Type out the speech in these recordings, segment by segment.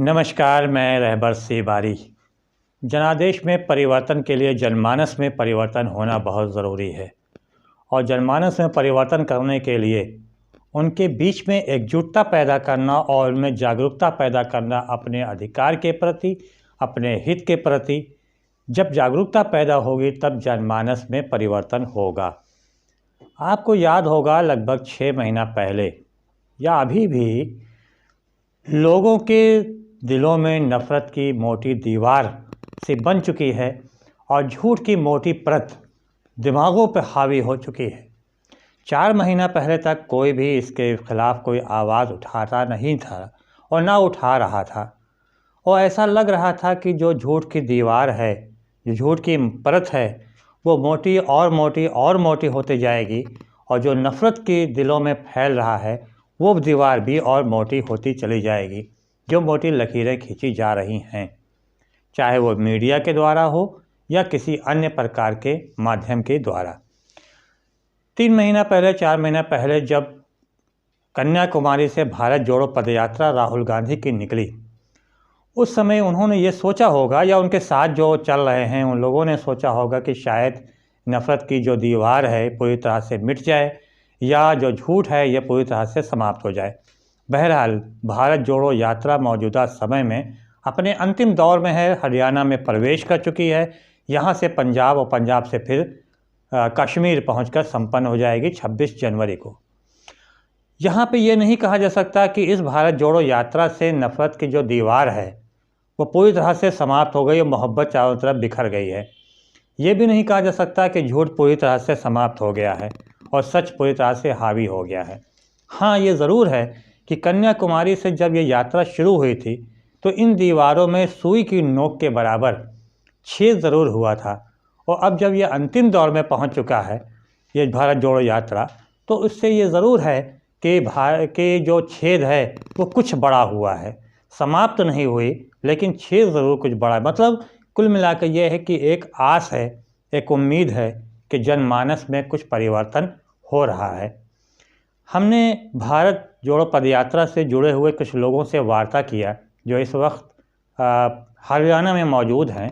नमस्कार, मैं रहबर सिबारी। जनादेश में परिवर्तन के लिए जनमानस में परिवर्तन होना बहुत ज़रूरी है और जनमानस में परिवर्तन करने के लिए उनके बीच में एकजुटता पैदा करना और उनमें जागरूकता पैदा करना अपने अधिकार के प्रति, अपने हित के प्रति। जब जागरूकता पैदा होगी तब जनमानस में परिवर्तन होगा। आपको याद होगा लगभग 6 महीना पहले या अभी भी लोगों के दिलों में नफ़रत की मोटी दीवार सी बन चुकी है और झूठ की मोटी परत दिमागों पर हावी हो चुकी है। 4 महीना पहले तक कोई भी इसके खिलाफ़ कोई आवाज़ उठाता नहीं था और ना उठा रहा था और ऐसा लग रहा था कि जो झूठ की दीवार है, जो झूठ की परत है, वो मोटी और मोटी और मोटी होती जाएगी और जो नफ़रत के दिलों में फैल रहा है वो दीवार भी और मोटी होती चली जाएगी। जो मोटी लकीरें खींची जा रही हैं, चाहे वो मीडिया के द्वारा हो या किसी अन्य प्रकार के माध्यम के द्वारा। 3 महीना पहले, 4 महीना पहले जब कन्याकुमारी से भारत जोड़ो पदयात्रा राहुल गांधी की निकली, उस समय उन्होंने ये सोचा होगा या उनके साथ जो चल रहे हैं उन लोगों ने सोचा होगा कि शायद नफ़रत की जो दीवार है पूरी तरह से मिट जाए या जो झूठ है ये पूरी तरह से समाप्त हो जाए। बहरहाल भारत जोड़ो यात्रा मौजूदा समय में अपने अंतिम दौर में है। हरियाणा में प्रवेश कर चुकी है। यहाँ से पंजाब और पंजाब से फिर कश्मीर पहुंचकर संपन्न हो जाएगी 26 जनवरी को। यहाँ पे ये नहीं कहा जा सकता कि इस भारत जोड़ो यात्रा से नफ़रत की जो दीवार है वो पूरी तरह से समाप्त हो गई और मोहब्बत चारों तरफ बिखर गई है। ये भी नहीं कहा जा सकता कि झूठ पूरी तरह से समाप्त हो गया है और सच पूरी तरह से हावी हो गया है। हाँ, ये ज़रूर है कि कन्याकुमारी से जब ये यात्रा शुरू हुई थी तो इन दीवारों में सुई की नोक के बराबर छेद ज़रूर हुआ था और अब जब ये अंतिम दौर में पहुंच चुका है ये भारत जोड़ो यात्रा, तो उससे ये ज़रूर है कि जो छेद है वो कुछ बड़ा हुआ है। समाप्त तो नहीं हुई लेकिन छेद ज़रूर कुछ बड़ा है। मतलब कुल मिलाकर ये है कि एक आस है, एक उम्मीद है कि जनमानस में कुछ परिवर्तन हो रहा है। हमने भारत जोड़ो पदयात्रा से जुड़े हुए कुछ लोगों से वार्ता किया जो इस वक्त हरियाणा में मौजूद हैं।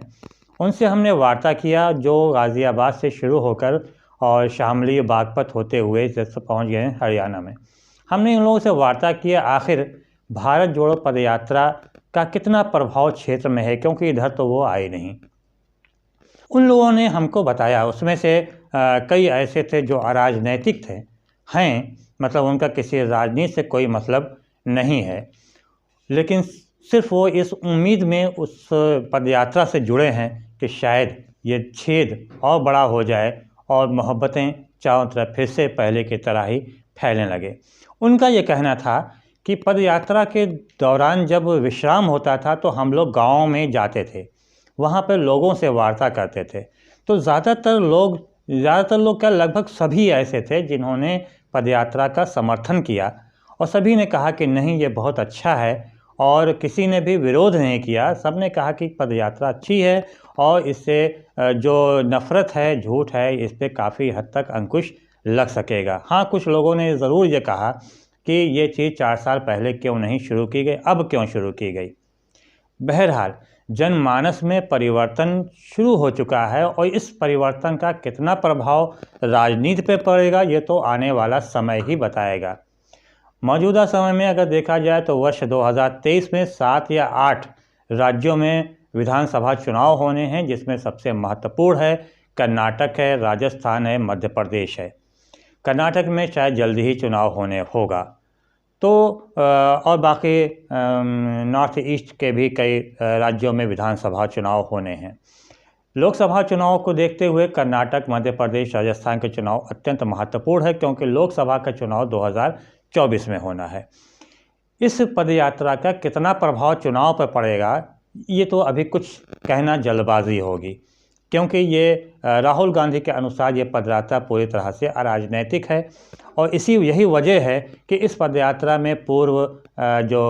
उनसे हमने वार्ता किया जो गाज़ियाबाद से शुरू होकर और शामली बागपत होते हुए जैसे पहुंच गए हैं हरियाणा में। हमने इन लोगों से वार्ता किया आखिर भारत जोड़ो पदयात्रा का कितना प्रभाव क्षेत्र में है, क्योंकि इधर तो वो आए नहीं। उन लोगों ने हमको बताया, उसमें से कई ऐसे थे जो अराजनैतिक हैं, मतलब उनका किसी राजनीति से कोई मतलब नहीं है, लेकिन सिर्फ वो इस उम्मीद में उस पदयात्रा से जुड़े हैं कि शायद ये छेद और बड़ा हो जाए और मोहब्बतें चारों तरफ फिर से पहले की तरह ही फैलने लगे। उनका ये कहना था कि पदयात्रा के दौरान जब विश्राम होता था तो हम लोग गाँव में जाते थे, वहाँ पर लोगों से वार्ता करते थे। तो ज़्यादातर लोग क्या, लगभग सभी ऐसे थे जिन्होंने पदयात्रा का समर्थन किया और सभी ने कहा कि नहीं, ये बहुत अच्छा है और किसी ने भी विरोध नहीं किया। सब ने कहा कि पदयात्रा अच्छी है और इससे जो नफ़रत है, झूठ है, इस पे काफ़ी हद तक अंकुश लग सकेगा। हाँ, कुछ लोगों ने ज़रूर ये कहा कि ये चीज़ 4 साल पहले क्यों नहीं शुरू की गई, अब क्यों शुरू की गई। बहरहाल जनमानस में परिवर्तन शुरू हो चुका है और इस परिवर्तन का कितना प्रभाव राजनीति पे पड़ेगा ये तो आने वाला समय ही बताएगा। मौजूदा समय में अगर देखा जाए तो वर्ष 2023 में 7 या 8 राज्यों में विधानसभा चुनाव होने हैं, जिसमें सबसे महत्वपूर्ण है कर्नाटक है, राजस्थान है, मध्य प्रदेश है। कर्नाटक में शायद जल्दी ही चुनाव होगा तो और बाकी नॉर्थ ईस्ट के भी कई राज्यों में विधानसभा चुनाव होने हैं। लोकसभा चुनाव को देखते हुए कर्नाटक, मध्य प्रदेश, राजस्थान के चुनाव अत्यंत महत्वपूर्ण है, क्योंकि लोकसभा का चुनाव 2024 में होना है। इस पदयात्रा का कितना प्रभाव चुनाव पर पड़ेगा ये तो अभी कुछ कहना जल्दबाजी होगी, क्योंकि ये राहुल गांधी के अनुसार ये पदयात्रा पूरी तरह से अराजनैतिक है और यही वजह है कि इस पदयात्रा में पूर्व जो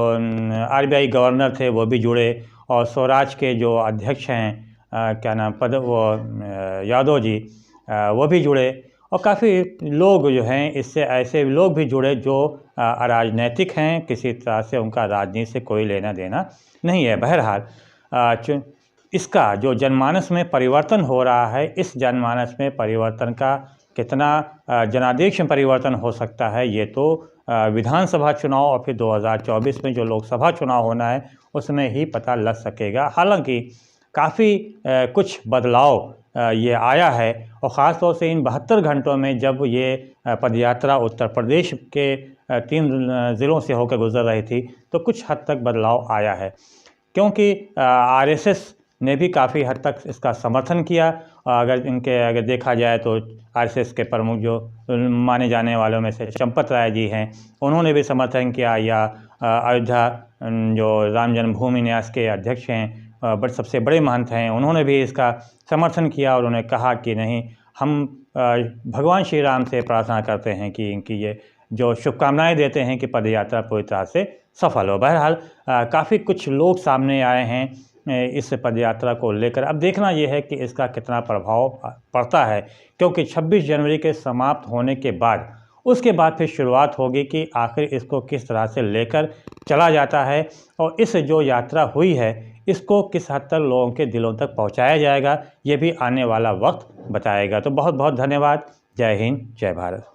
RBI गवर्नर थे वो भी जुड़े और स्वराज के जो अध्यक्ष हैं यादव जी, वो भी जुड़े और काफ़ी लोग जो हैं इससे ऐसे लोग भी जुड़े जो अराजनैतिक हैं, किसी तरह से उनका राजनीति से कोई लेना देना नहीं है। बहरहाल इसका जो जनमानस में परिवर्तन हो रहा है, इस जनमानस में परिवर्तन का कितना जनादेश में परिवर्तन हो सकता है, ये तो विधानसभा चुनाव और फिर 2024 में जो लोकसभा चुनाव होना है उसमें ही पता लग सकेगा। हालांकि काफ़ी कुछ बदलाव ये आया है और ख़ास तौर से इन 72 घंटों में जब ये पदयात्रा उत्तर प्रदेश के 3 ज़िलों से होकर गुजर रही थी तो कुछ हद तक बदलाव आया है, क्योंकि आरएसएस ने भी काफ़ी हद तक इसका समर्थन किया। अगर देखा जाए तो आरएसएस के प्रमुख जो माने जाने वालों में से चंपत राय जी हैं, उन्होंने भी समर्थन किया, या अयोध्या जो राम जन्मभूमि न्यास के अध्यक्ष हैं, बट सबसे बड़े महंत हैं, उन्होंने भी इसका समर्थन किया और उन्होंने कहा कि नहीं, हम भगवान श्री राम से प्रार्थना करते हैं कि इनकी ये जो शुभकामनाएं देते हैं कि पदयात्रा पूरी तरह से सफल हो। बहरहाल काफ़ी कुछ लोग सामने आए हैं इस पदयात्रा को लेकर। अब देखना यह है कि इसका कितना प्रभाव पड़ता है, क्योंकि 26 जनवरी के समाप्त होने के बाद उसके बाद फिर शुरुआत होगी कि आखिर इसको किस तरह से लेकर चला जाता है और इस जो यात्रा हुई है इसको किस हद तक लोगों के दिलों तक पहुंचाया जाएगा, ये भी आने वाला वक्त बताएगा। तो बहुत बहुत धन्यवाद। जय हिंद, जय भारत।